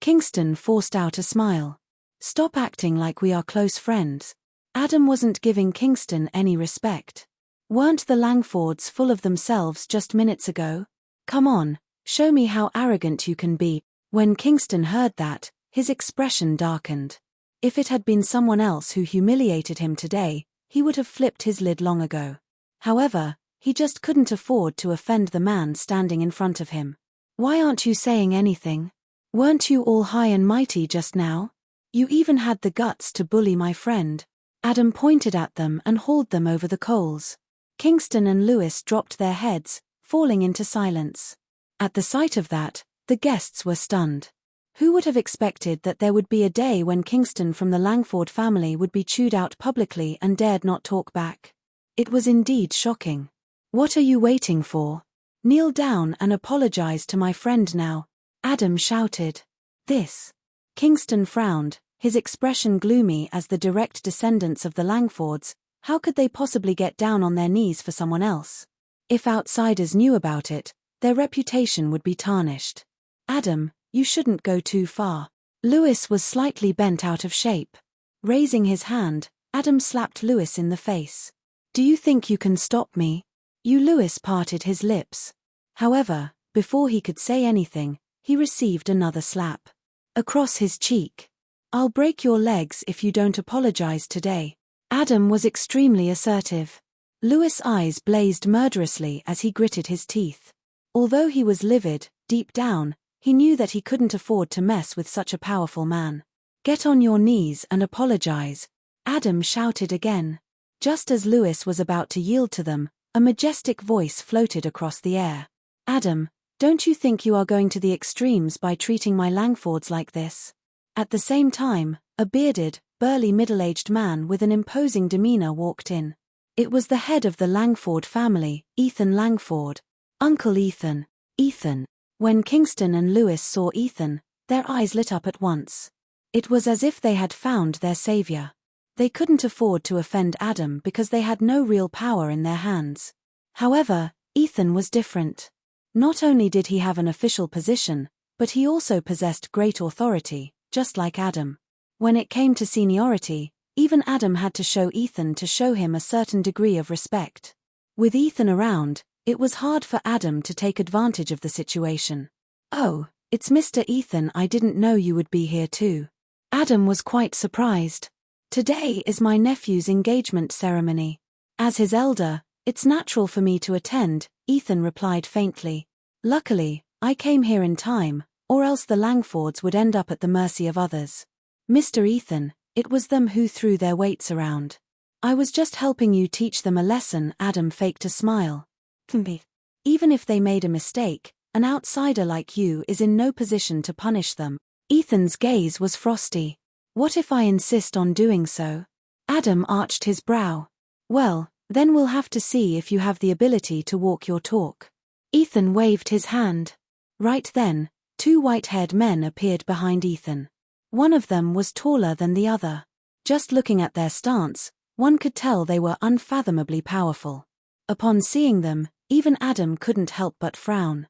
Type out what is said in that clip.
Kingston forced out a smile. Stop acting like we are close friends. Adam wasn't giving Kingston any respect. Weren't the Langfords full of themselves just minutes ago? Come on, show me how arrogant you can be. When Kingston heard that, his expression darkened. If it had been someone else who humiliated him today, he would have flipped his lid long ago. However, he just couldn't afford to offend the man standing in front of him. Why aren't you saying anything? Weren't you all high and mighty just now? You even had the guts to bully my friend. Adam pointed at them and hauled them over the coals. Kingston and Lewis dropped their heads, falling into silence. At the sight of that, the guests were stunned. Who would have expected that there would be a day when Kingston from the Langford family would be chewed out publicly and dared not talk back? It was indeed shocking. What are you waiting for? Kneel down and apologize to my friend now, Adam shouted. This. Kingston frowned, his expression gloomy as the direct descendants of the Langfords. How could they possibly get down on their knees for someone else? If outsiders knew about it, their reputation would be tarnished. Adam, you shouldn't go too far. Lewis was slightly bent out of shape. Raising his hand, Adam slapped Lewis in the face. Do you think you can stop me? Lewis parted his lips. However, before he could say anything, he received another slap. Across his cheek. I'll break your legs if you don't apologize today. Adam was extremely assertive. Lewis' eyes blazed murderously as he gritted his teeth. Although he was livid, deep down, he knew that he couldn't afford to mess with such a powerful man. Get on your knees and apologize, Adam shouted again. Just as Lewis was about to yield to them, a majestic voice floated across the air. Adam, don't you think you are going to the extremes by treating my Langfords like this? At the same time, a bearded, burly middle-aged man with an imposing demeanor walked in. It was the head of the Langford family, Ethan Langford. Uncle Ethan. Ethan. When Kingston and Lewis saw Ethan, their eyes lit up at once. It was as if they had found their savior. They couldn't afford to offend Adam because they had no real power in their hands. However, Ethan was different. Not only did he have an official position, but he also possessed great authority, just like Adam. When it came to seniority, even Adam had to show Ethan to show him a certain degree of respect. With Ethan around, it was hard for Adam to take advantage of the situation. Oh, it's Mr. Ethan, I didn't know you would be here too. Adam was quite surprised. Today is my nephew's engagement ceremony. As his elder, it's natural for me to attend, Ethan replied faintly. Luckily, I came here in time, or else the Langfords would end up at the mercy of others. Mr. Ethan, it was them who threw their weights around. I was just helping you teach them a lesson, Adam faked a smile. Even if they made a mistake, an outsider like you is in no position to punish them. Ethan's gaze was frosty. What if I insist on doing so? Adam arched his brow. Well, then we'll have to see if you have the ability to walk your talk. Ethan waved his hand. Right then, two white-haired men appeared behind Ethan. One of them was taller than the other. Just looking at their stance, one could tell they were unfathomably powerful. Upon seeing them, even Adam couldn't help but frown.